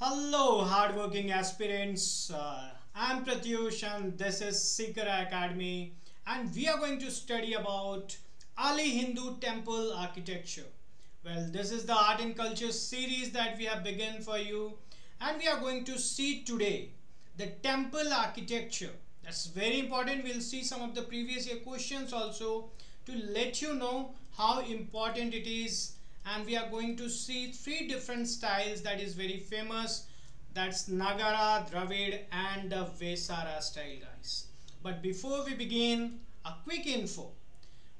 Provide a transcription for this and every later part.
Hello, hardworking aspirants. I'm Pratyush, and this is Sikara Academy, and we are going to study about early Hindu temple architecture. Well, this is the art and culture series that we have begun for you, and we are going to see today the temple architecture. That's very important. We'll see some of the previous year questions also to let you know how important it is, and we are going to see three different styles that is very famous. That's Nagara, Dravid and the Vesara style, guys. But before we begin, a quick info.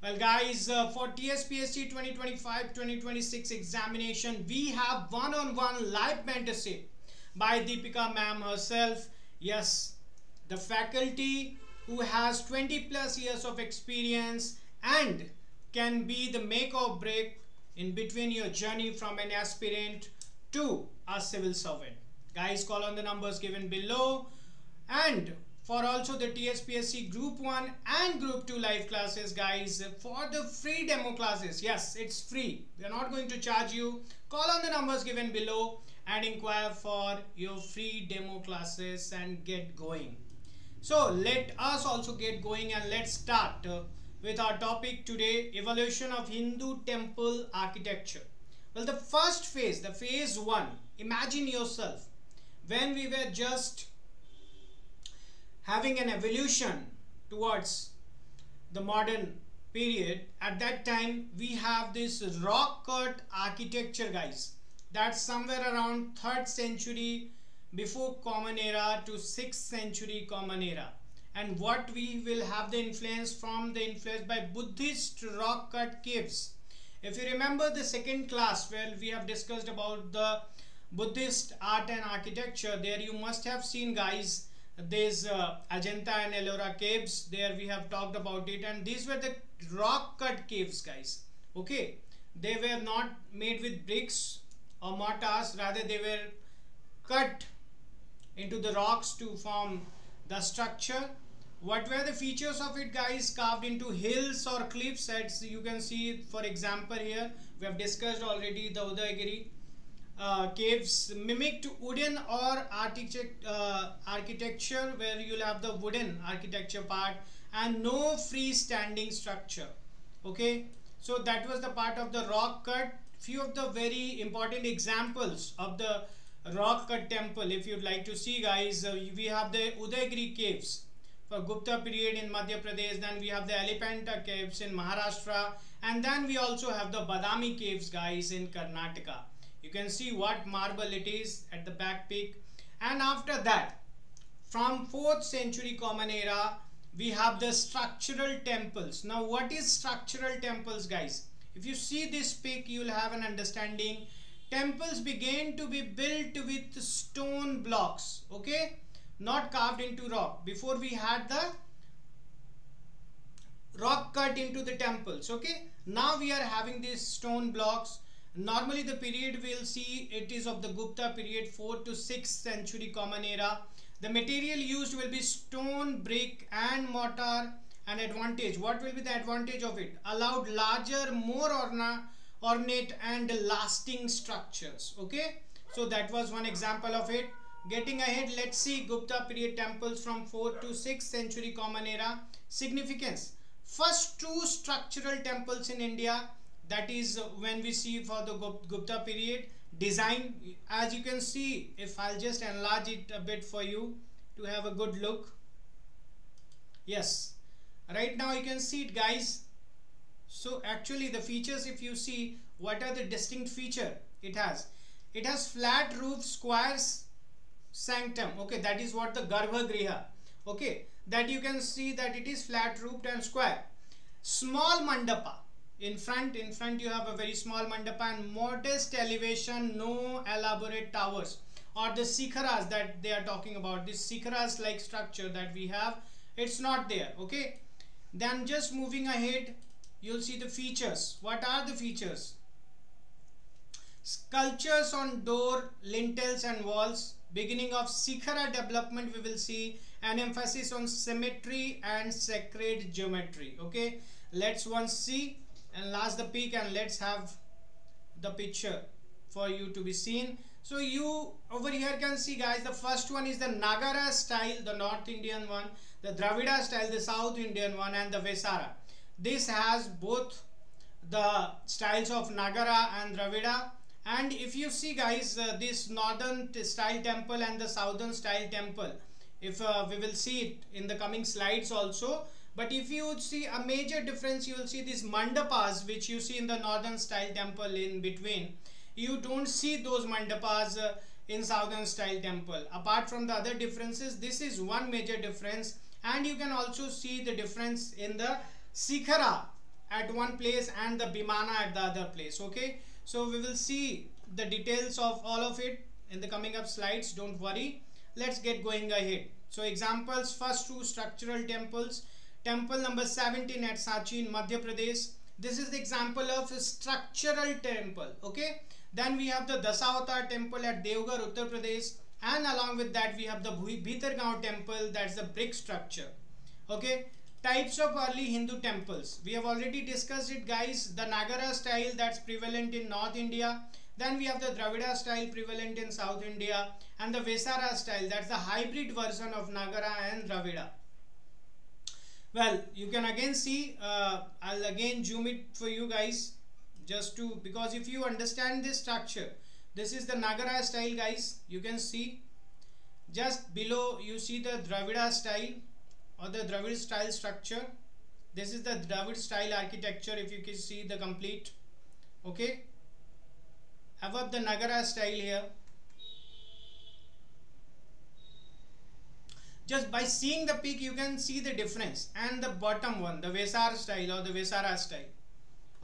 Well, guys, for TSPSC 2025-2026 examination, we have one-on-one live mentorship by Deepika ma'am herself. Yes, the faculty who has 20 plus years of experience and can be the make or break in between your journey from an aspirant to a civil servant. Guys, call on the numbers given below. And for also the TSPSC Group 1 and Group 2 live classes, guys, for the free demo classes, yes, it's free. We are not going to charge you. Call on the numbers given below and inquire for your free demo classes and get going. So let us also get going, and let's start with our topic today, evolution of Hindu temple architecture. Well, the first phase, the phase 1, imagine yourself when we were just having an evolution towards the modern period. At that time we have this rock cut architecture, guys. That's somewhere around 3rd century before common era to 6th century common era. And what we will have the influence from the influence by Buddhist rock cut caves. If you remember the second class where we have discussed about the Buddhist art and architecture, there you must have seen, guys, there's Ajanta and Ellora caves. There we have talked about it, and these were the rock cut caves, guys. Okay, they were not made with bricks or mortars, rather they were cut into the rocks to form the structure. What were the features of it, guys? Carved into hills or cliffs, as you can see. For example, here we have discussed already the Udaygiri caves mimicked wooden or architecture, where you'll have the wooden architecture part and no freestanding structure. Okay, so that was the part of the rock cut. Few of the very important examples of the rock cut temple, if you'd like to see, guys, we have the Udaygiri caves for Gupta period in Madhya Pradesh, then we have the Elephanta caves in Maharashtra, and then we also have the Badami caves, guys, in Karnataka. You can see what marble it is at the back peak. And after that, from 4th century common era, we have the structural temples. Now what is structural temples, guys? If you see this peak, you will have an understanding. Temples began to be built with stone blocks, okay, not carved into rock. Before we had the rock cut into the temples, okay. Now we are having these stone blocks. Normally the period we'll see it is of the Gupta period, 4th to 6th century common era. The material used will be stone, brick and mortar. An advantage, what will be the advantage of it? Allowed larger, more ornate and lasting structures. Okay, so that was one example of it. Getting ahead, let's see Gupta period temples from 4th to 6th century common era. Significance: first two structural temples in India. That is when we see for the Gupta period. Design, as you can see, if I'll just enlarge it a bit for you to have a good look. Yes, right now you can see it, guys. So actually the features, if you see, what are the distinct feature it has? It has flat roof, square sanctum. Okay, that is what the Garbhagriha. Okay, that you can see that it is flat roofed and square. Small mandapa. In front you have a very small mandapa and modest elevation, no elaborate towers or the sikharas that they are talking about. This sikharas like structure that we have, it's not there. Okay, then just moving ahead, you'll see the features. What are the features? Sculptures on door, lintels and walls. Beginning of Sikhara development, we will see an emphasis on symmetry and sacred geometry. Okay, let's once see and last the peak, and let's have the picture for you to be seen. So you over here can see guys, the first one is the Nagara style, the North Indian one, the Dravida style, the South Indian one, and the Vesara. This has both the styles of Nagara and Dravida. And if you see guys, this northern style temple and the southern style temple, if we will see it in the coming slides also, but if you would see a major difference, you will see these mandapas which you see in the northern style temple in between. You don't see those mandapas in southern style temple. Apart from the other differences, this is one major difference. And you can also see the difference in the Sikhara at one place and the Bimana at the other place. Okay, so we will see the details of all of it in the coming up slides, don't worry. Let's get going ahead. So examples, first two structural temples. Temple number 17 at Sanchi in Madhya Pradesh. This is the example of a structural temple. Okay, then we have the Dasavatar temple at Devgarh, Uttar Pradesh, and along with that we have the Bhitargaon temple, that's the brick structure. Okay, types of early Hindu temples, we have already discussed it guys. The Nagara style, that's prevalent in North India. Then we have the Dravida style prevalent in South India, and the Vesara style, that's the hybrid version of Nagara and Dravida. Well, you can again see, I'll again zoom it for you guys, just to, because if you understand this structure, this is the Nagara style guys. You can see just below you see the Dravida style or the Dravid style structure. This is the Dravid style architecture, if you can see the complete. Okay, above the Nagara style here. Just by seeing the peak you can see the difference, and the bottom one, the Vesar style or the Vesara style.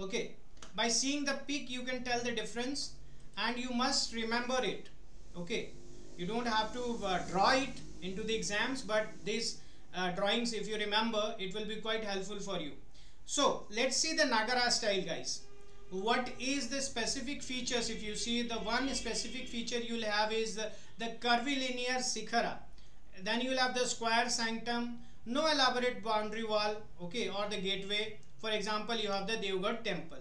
Okay, by seeing the peak you can tell the difference, and you must remember it. Okay, you don't have to draw it into the exams, but these drawings, if you remember, it will be quite helpful for you. So let's see the Nagara style guys. What is the specific features? If you see, the one specific feature you will have is the curvilinear Sikhara. Then you will have the square sanctum, no elaborate boundary wall, okay, or the gateway. For example, you have the Devgarh temple.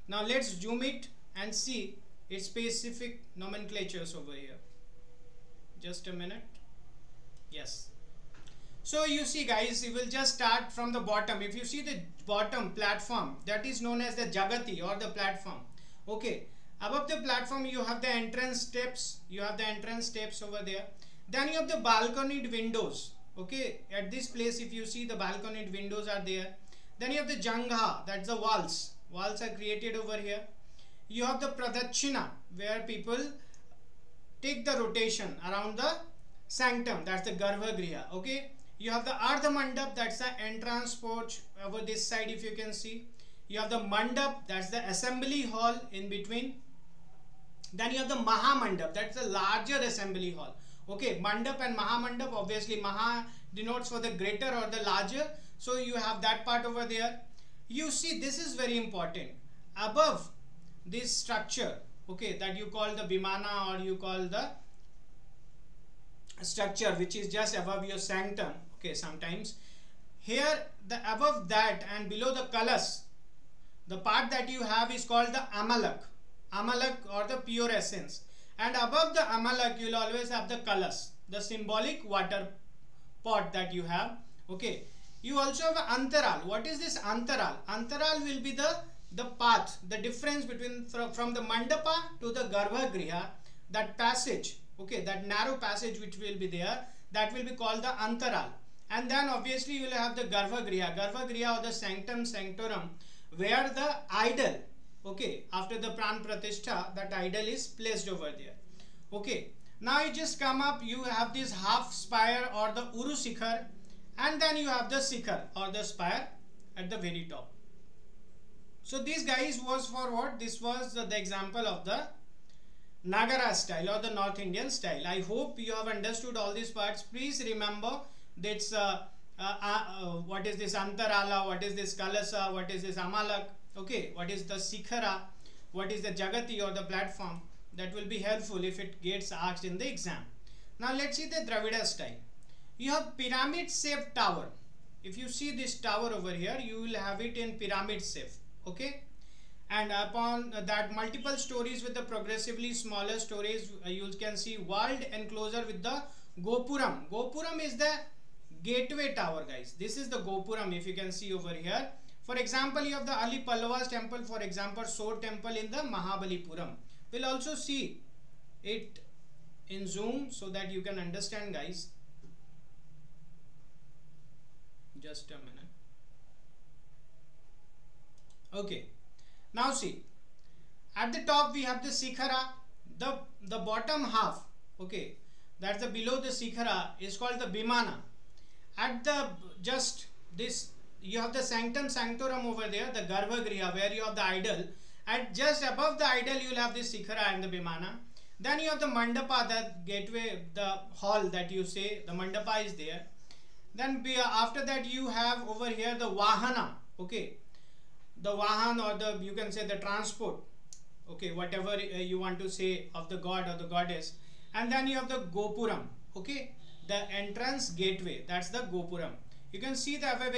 Now let's zoom it and see its specific nomenclatures over here. Just a minute. Yes. So you see guys, we will just start from the bottom. If you see the bottom platform, that is known as the Jagati or the platform. Okay, above the platform you have the entrance steps. You have the entrance steps over there. Then you have the balconied windows. Okay, at this place if you see, the balconied windows are there. Then you have the Jangha, that's the walls. Walls are created over here. You have the Pradakshina, where people take the rotation around the sanctum, that's the Garbhagriha. Okay, you have the Ardha Mandap, that's the entrance porch over this side, if you can see. You have the Mandap, that's the assembly hall in between. Then you have the Maha Mandap, that's the larger assembly hall. Okay, Mandap and Maha Mandap, obviously Maha denotes for the greater or the larger, so you have that part over there. You see, this is very important. Above this structure, okay, that you call the Bimana or you call the structure which is just above your sanctum, okay, sometimes here the above that and below the Kalas, the part that you have is called the Amalak or the pure essence. And above the Amalak you will always have the Kalas, the symbolic water pot that you have. Okay, you also have Antaral. What is this Antaral? Antaral will be the path, the difference between from the Mandapa to the Garbhagriha, that passage, okay, that narrow passage which will be there, that will be called the Antaral. And then obviously you will have the Garbhagriha or the Sanctum Sanctorum, where the idol, okay, after the Pran Pratishtha, that idol is placed over there. Okay, now you just come up, you have this half spire or the Uru Sikhar, and then you have the Sikhar or the spire at the very top. So this guys was for what? This was the example of the Nagara style or the North Indian style. I hope you have understood all these parts. Please remember that's what is this Antarala, what is this Kalasa, what is this Amalak, okay, what is the Sikhara, what is the Jagati or the platform. That will be helpful if it gets asked in the exam. Now let's see the Dravida style. You have pyramid shaped tower. If you see this tower over here, you will have it in pyramid shape, okay, and upon that multiple stories with the progressively smaller stories, you can see walled enclosure with the gopuram. Gopuram is the gateway tower, guys. This is the gopuram, if you can see over here. For example, you have the Ali Pallavas temple, for example, Sor temple in the Mahabalipuram. We'll also see it in zoom so that you can understand, guys. Just a minute. Okay, now see, at the top we have the Sikhara, the bottom half, okay, that's the below the Sikhara is called the Bimana. At the just this, you have the Sanctum Sanctorum over there, the Garbhagriha, where you have the idol, and just above the idol you will have the Sikhara and the Bimana. Then you have the Mandapa, the gateway, the hall that you say, the Mandapa is there. Then after that you have over here the Vahana, okay, the Vahan, or the, you can say the transport, okay, whatever you want to say of the god or the goddess. And then you have the Gopuram, okay, the entrance gateway, that's the Gopuram. You can see the above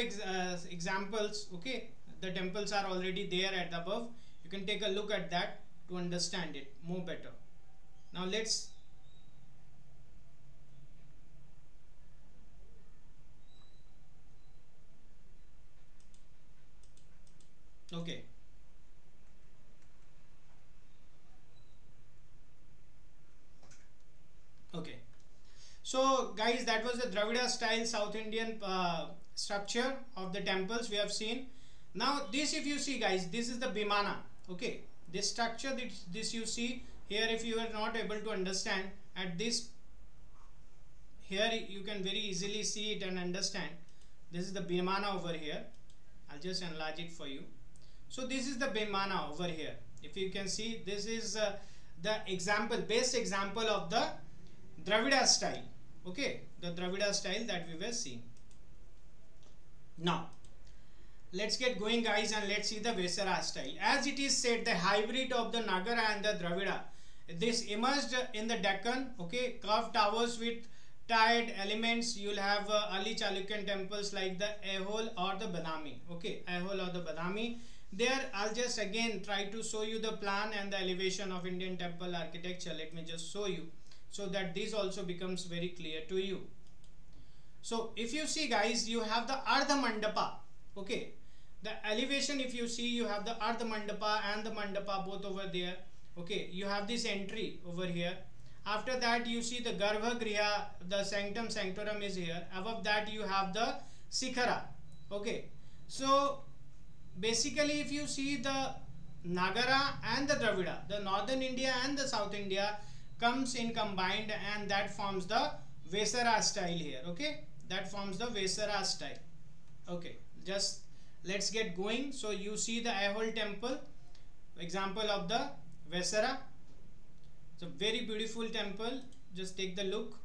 examples, okay, the temples are already there at the above. You can take a look at that to understand it more better. Now let's okay. Okay. So guys, that was the Dravida style South Indian structure of the temples we have seen. Now this, if you see guys, this is the Bimana, okay. This structure, this you see here, if you are not able to understand at this, here you can very easily see it and understand. This is the Bimana over here. I'll just enlarge it for you. So this is the Bimana over here. If you can see, this is the example, base example of the Dravida style, okay, the Dravida style that we were seeing. Now let's get going guys, and let's see the Vesara style. As it is said, the hybrid of the Nagara and the Dravida, this emerged in the Deccan, okay, curved towers with tied elements. You'll have early Chalukyan temples like the Aihole or the Badami, okay, Aihole or the Badami. There I'll just again try to show you the plan and the elevation of Indian temple architecture. Let me just show you so that this also becomes very clear to you. So if you see guys, you have the Ardha Mandapa, okay, the elevation, if you see, you have the Ardha Mandapa and the Mandapa both over there, okay. You have this entry over here. After that you see the Garbhagriha, the Sanctum Sanctorum is here. Above that you have the Sikhara, okay. So basically if you see the Nagara and the Dravida, the northern India and the South India comes in combined, and that forms the Vesara style here, okay, that forms the Vesara style, okay. Just let's get going. So you see the Aihole temple, example of the Vesara. It's a very beautiful temple, just take the look.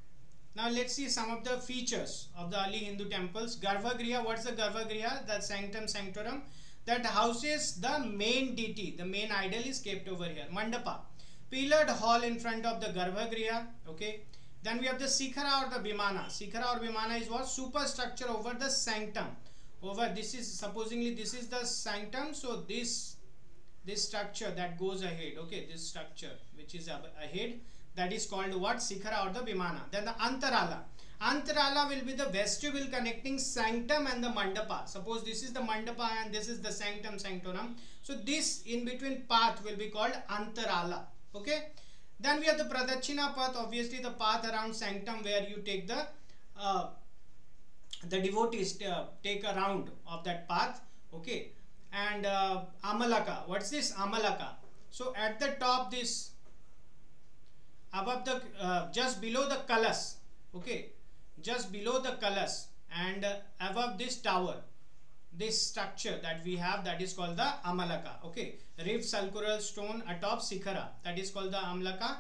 Now let's see some of the features of the early Hindu temples. Garbhagriha, what's the Garbhagriha? The Sanctum Sanctorum that houses the main deity, the main idol is kept over here. Mandapa, pillared hall in front of the Garbhagriha, okay. Then we have the Sikhara or the Bimana. Sikhara or Bimana is what? Superstructure over the sanctum. Over this is, supposingly this is the sanctum, so this structure that goes ahead, okay, this structure which is ahead, that is called what? Sikhara or the Bimana. Then the Antarala. Antarala will be the vestibule connecting sanctum and the Mandapa. Suppose this is the Mandapa and this is the Sanctum Sanctorum. So this in between path will be called Antarala, okay. Then we have the Pradakshina path, obviously the path around sanctum where you take the devotees take a round of that path, okay. And Amalaka, what's this? Amalaka. So at the top, this above the just below the Kalas, okay, just below the Kalas and above this tower, this structure that we have, that is called the Amalaka, okay. Ribbed sulcural stone atop Sikhara, that is called the Amalaka.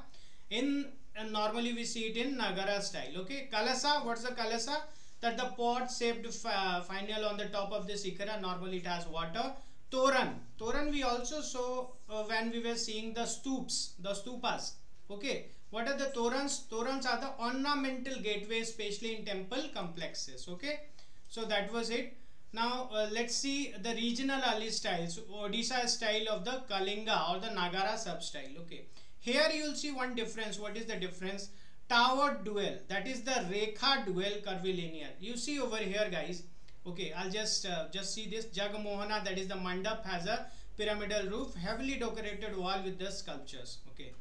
And normally we see it in Nagara style, okay. Kalasa, what's the Kalasa? That the pot shaped final on the top of the Sikhara, normally it has water. Toran, Toran we also saw when we were seeing the stoops, the stupas, okay. What are the Torans? Torans are the ornamental gateways, especially in temple complexes, okay. So that was it. Now let's see the regional Ali styles. Odisha style of the Kalinga or the Nagara sub style. Okay, here you will see one difference. What is the difference? Tower dual, that is the Rekha dual curvilinear. You see over here, guys. Okay, I'll just see this. Jagamohana, that is the mandap, has a pyramidal roof, heavily decorated wall with the sculptures. Okay,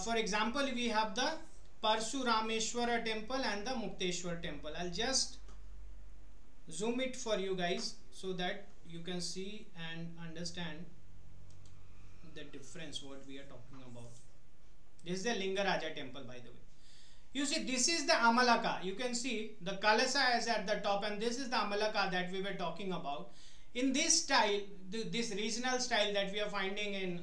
for example, we have the Parsurameshwara temple and the Mukteshwar temple. I'll just zoom it for you guys so that you can see and understand the difference what we are talking about. This is the Lingaraja temple, by the way. You see, this is the Amalaka. You can see the Kalasa is at the top, and this is the Amalaka that we were talking about. In this style, this regional style that we are finding in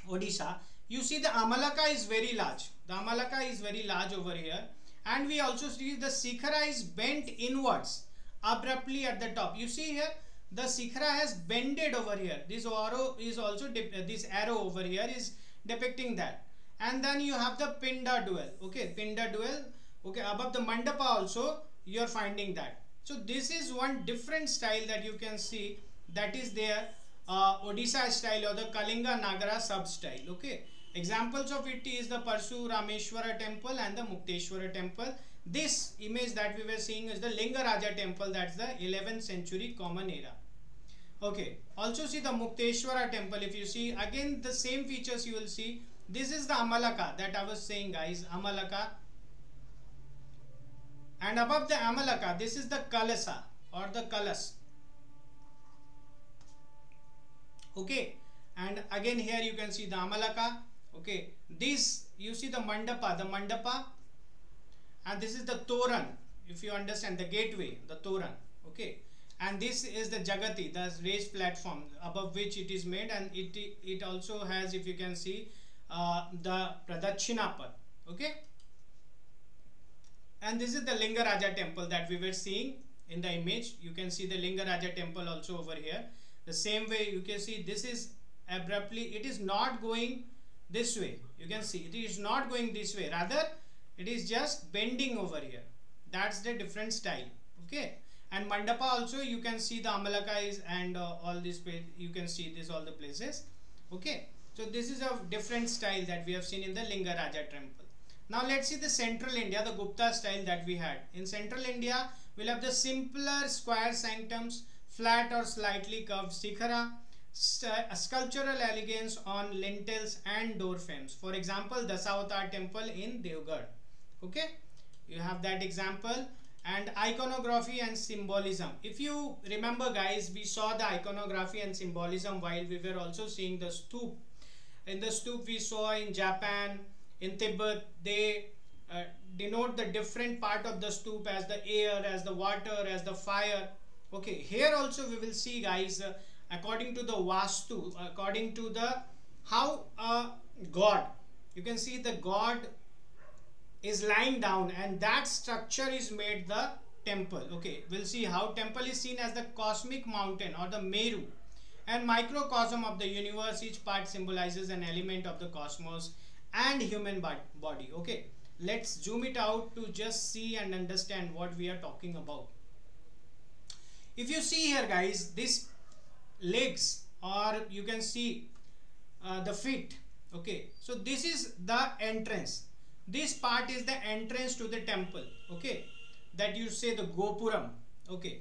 Odisha, you see the Amalaka is very large. The Amalaka is very large over here, and we also see the Sikhara is bent inwards abruptly at the top. You see here the Sikhara has bended over here. This arrow is also this arrow over here is depicting that. And then you have the Pinda dual. Okay, Pinda dual. Okay, above the Mandapa also you are finding that. So this is one different style that you can see, that is their Odisha style or the Kalinga Nagara sub style. Okay, examples of it is the Parsurameshwara temple and the Mukteshwara temple. This image that we were seeing is the Lingaraja temple, that's the 11th century common era. Okay, also see the Mukteshwara temple. If you see again the same features, you will see this is the Amalaka that I was saying, guys, Amalaka. And above the Amalaka, this is the Kalasa or the Kalas. Okay, and again here you can see the Amalaka. Okay, this you see the Mandapa, and this is the Toran, if you understand, the gateway, the Toran. Okay, and this is the Jagati, the raised platform above which it is made, and it also has, if you can see, the Pradakshinapat. Okay, and this is the Lingaraja temple that we were seeing in the image. You can see the Lingaraja temple also over here. The same way you can see this is abruptly, it is not going this way. You can see it is not going this way, rather it is just bending over here. That's the different style. Okay, and Mandapa also you can see the Amalaka is, and all this you can see this all the places. Okay, so this is a different style that we have seen in the Lingaraja temple. Now let's see the central India, the Gupta style that we had. In central India, we'll have the simpler square sanctums, flat or slightly curved Sikhara, sculptural elegance on lintels and door frames. For example, Dasavatar temple in Devgarh. Okay, you have that example. And iconography and symbolism. If you remember, guys, we saw the iconography and symbolism while we were also seeing the stup. In the stup we saw in Japan, in Tibet, they denote the different part of the stup as the air, as the water, as the fire. Okay, here also we will see, guys, according to the Vastu, according to the how God, you can see the God is lying down, and that structure is made the temple. Okay, we'll see how temple is seen as the cosmic mountain or the Meru and microcosm of the universe. Each part symbolizes an element of the cosmos and human body. Okay, let's zoom it out to just see and understand what we are talking about. If you see here, guys, this legs, or you can see the feet. Okay, so this is the entrance. This part is the entrance to the temple. Okay, that you say the Gopuram. Okay,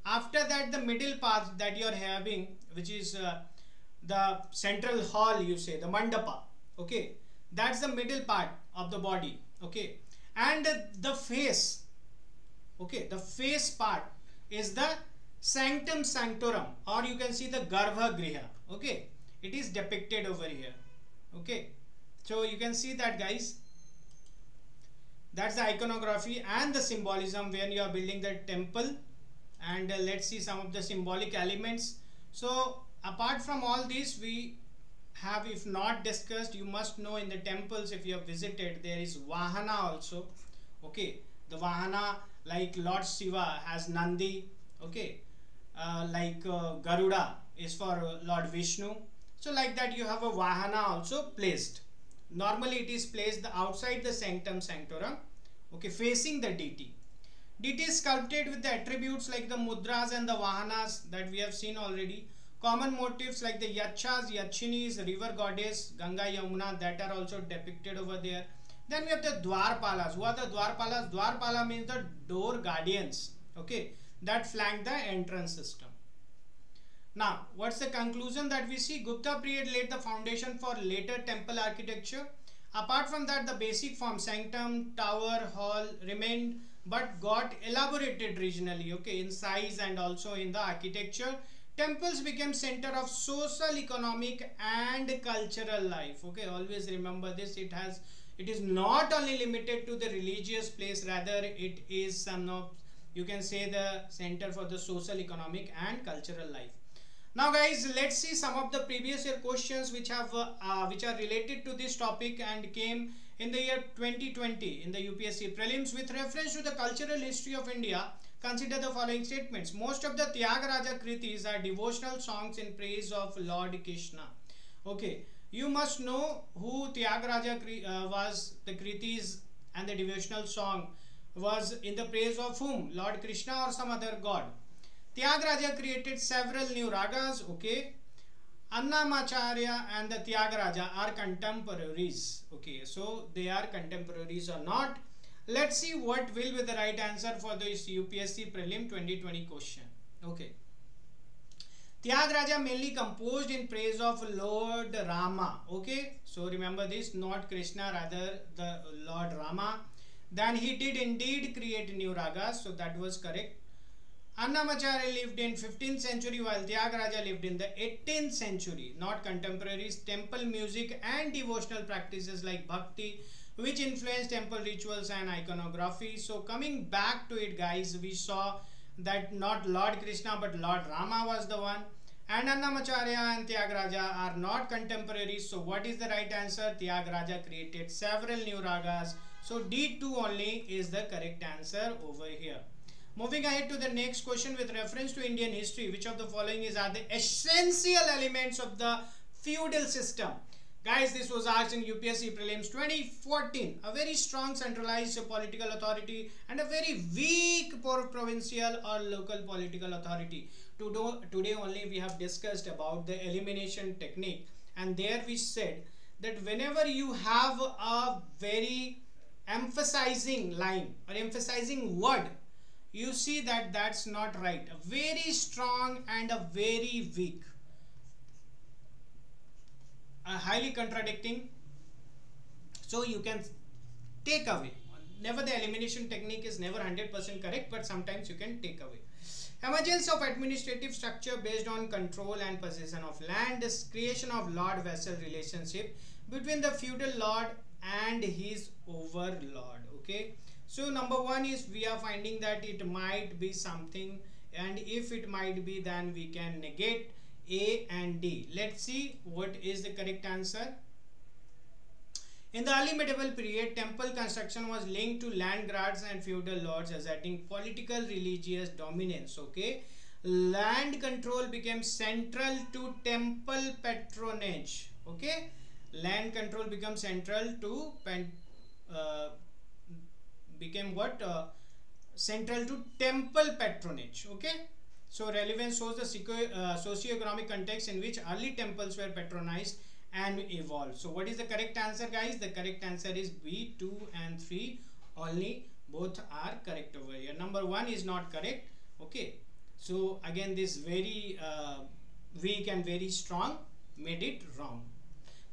after that the middle part that you are having, which is the central hall, you say the Mandapa. Okay, that's the middle part of the body. Okay, and the face. Okay, the face part is the Sanctum Sanctorum, or you can see the Garbha Griha. Okay, it is depicted over here. Okay, so you can see that, guys. That's the iconography and the symbolism when you are building the temple. And let's see some of the symbolic elements. So apart from all these, we have, if not discussed, you must know in the temples, if you have visited, there is Vahana also. Okay, the Vahana, like Lord Shiva has Nandi. Okay, like Garuda is for Lord Vishnu. So like that you have a Vahana also placed. Normally it is placed outside the Sanctum Sanctorum, okay, facing the deity. It is sculpted with the attributes like the mudras and the vahanas that we have seen already. Common motifs like the yachas, yachinis, river goddess, Ganga, Yamuna, that are also depicted over there. Then we have the dwarpalas. Who are the dwarpalas? Dwarpala means the door guardians, okay, that flank the entrance system. Now, what's the conclusion that we see? Gupta period laid the foundation for later temple architecture. Apart from that, the basic form, sanctum, tower, hall, remained but got elaborated regionally, okay, in size and also in the architecture. Temples became center of social, economic and cultural life, okay. Always remember this. It is not only limited to the religious place, rather it is some of, you can say, the center for the social, economic and cultural life. Now guys, let's see some of the previous year questions which are related to this topic and came in the year 2020 in the UPSC prelims. With reference to the cultural history of India, consider the following statements. Most of the Tyagaraja Kritis are devotional songs in praise of Lord Krishna. Okay, you must know who Tyagaraja was. The Kritis and the devotional song was in the praise of whom? Lord Krishna or some other god? Tyagaraja created several new ragas, okay. Annamacharya and the Tyagaraja are contemporaries, okay. So they are contemporaries or not. Let's see what will be the right answer for this UPSC prelim 2020 question, okay. Tyagaraja mainly composed in praise of Lord Rama, okay. So remember this, not Krishna, rather the Lord Rama. Then he did indeed create new ragas, so that was correct. Annamacharya lived in 15th century while Tyagaraja lived in the 18th century. Not contemporaries. Temple music and devotional practices like bhakti, which influenced temple rituals and iconography. So coming back to it guys, we saw that not Lord Krishna but Lord Rama was the one. And Annamacharya and Tyagaraja are not contemporaries. So what is the right answer? Tyagaraja created several new ragas. So D2 only is the correct answer over here. Moving ahead to the next question with reference to Indian history, which of the following are the essential elements of the feudal system? Guys, this was asked in UPSC prelims 2014. A very strong centralized political authority and a very weak provincial or local political authority. Today only we have discussed about the elimination technique, and there we said that whenever you have a very emphasizing line or emphasizing word, you see that that's not right. A very strong and a very weak, highly contradicting. So you can take away. Never, the elimination technique is never 100% correct, but sometimes you can take away. Emergence of administrative structure based on control and possession of land. Creation of lord-vassal relationship between the feudal lord and his overlord, okay. So number one is we are finding that it might be something, and if it might be, then we can negate A and D. Let's see what is the correct answer. In the early medieval period, temple construction was linked to land grants and feudal lords asserting political religious dominance, okay. Land control became central to temple patronage, okay. Land control becomes central to central to temple patronage, okay. So relevance shows the socio-economic context in which early temples were patronized and evolved. So what is the correct answer guys? The correct answer is B, 2 and 3 only. Both are correct over here. Number 1 is not correct, okay. So again, this very weak and very strong made it wrong.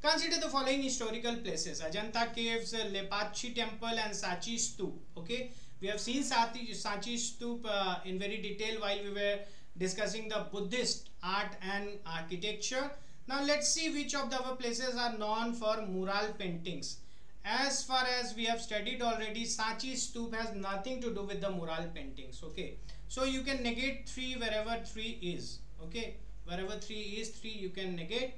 Consider the following historical places: Ajanta caves, Lepatchi temple and Sachi Stoop, okay. We have seen Sachi Stoop in very detail while we were discussing the Buddhist art and architecture. Now let's see which of the other places are known for mural paintings. As far as we have studied already, Sachi Stoop has nothing to do with the mural paintings, okay. So you can negate 3 wherever 3 is, okay. Wherever 3 is, 3 you can negate.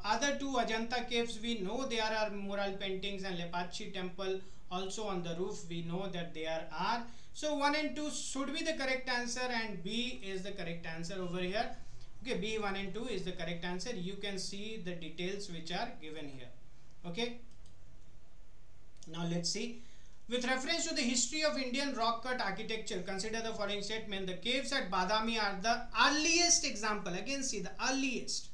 Other two Ajanta caves, we know there are mural paintings, and Lepatchi temple also on the roof, we know that there are. So 1 and 2 should be the correct answer, and B is the correct answer over here, okay. B, 1 and 2 is the correct answer. You can see the details which are given here, okay. Now let's see With reference to the history of Indian rock cut architecture, consider the following statement. The caves at Badami are the earliest example. Again, see the earliest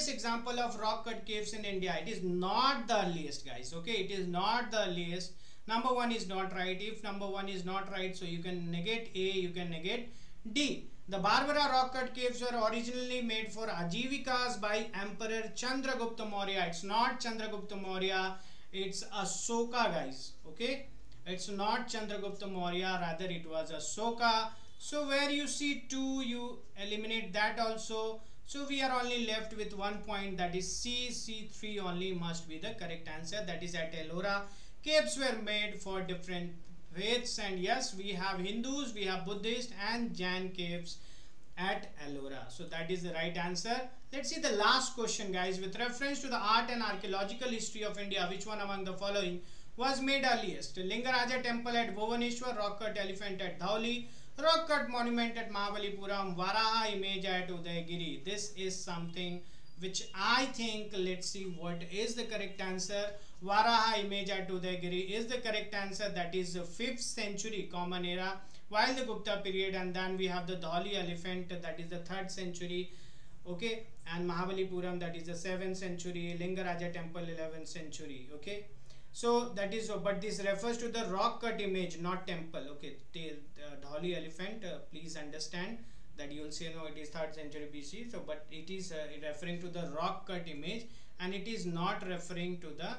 example of rock cut caves in India. It is not the earliest, guys. Okay, it is not the earliest. Number one is not right. If number one is not right, so you can negate A, you can negate D. The Barbara rock cut caves were originally made for Ajivikas by Emperor Chandragupta Maurya. It's not Chandragupta Maurya, it's Ashoka, guys. Okay, it's not Chandragupta Maurya, rather it was Ashoka. So where you see 2, you eliminate that also. So we are only left with 1 point, that is C. C3 only must be the correct answer, that is at Ellora. Caves were made for different faiths, and yes, we have Hindus, we have Buddhist and Jain caves at Ellora. So that is the right answer. Let's see the last question, guys. With reference to the art and archaeological history of India, which one among the following was made earliest? Lingaraja temple at Bhubaneswar, rock cut elephant at Dhauli, rock cut monument at Mahabalipuram, Varaha image at Udaygiri. This is something which I think, let's see what is the correct answer. Varaha image at Udaygiri is the correct answer. That is 5th century common era, while the Gupta period, and then we have the Dhauli elephant, that is the 3rd century. Okay, and Mahabalipuram, that is the 7th century, Lingaraja temple 11th century. Okay, so that is, but this refers to the rock cut image, not temple. Okay, the Dhauli elephant, please understand that you will say no, it is 3rd century BC. So but it is referring to the rock cut image, and it is not referring to the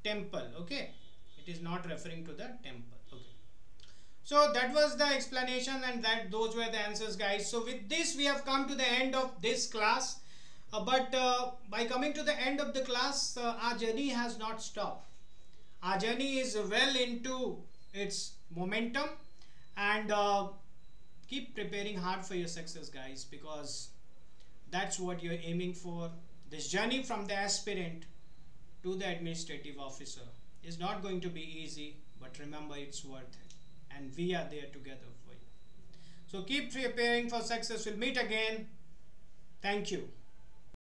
temple. Okay, it is not referring to the temple. Okay, so that was the explanation, and that those were the answers, guys. So with this we have come to the end of this class, but by coming to the end of the class, our journey has not stopped. Our journey is well into its momentum, and keep preparing hard for your success, guys, because that's what you're aiming for. This journey from the aspirant to the administrative officer is not going to be easy, but remember, it's worth it, and we are there together for you. So keep preparing for success. We'll meet again. Thank you.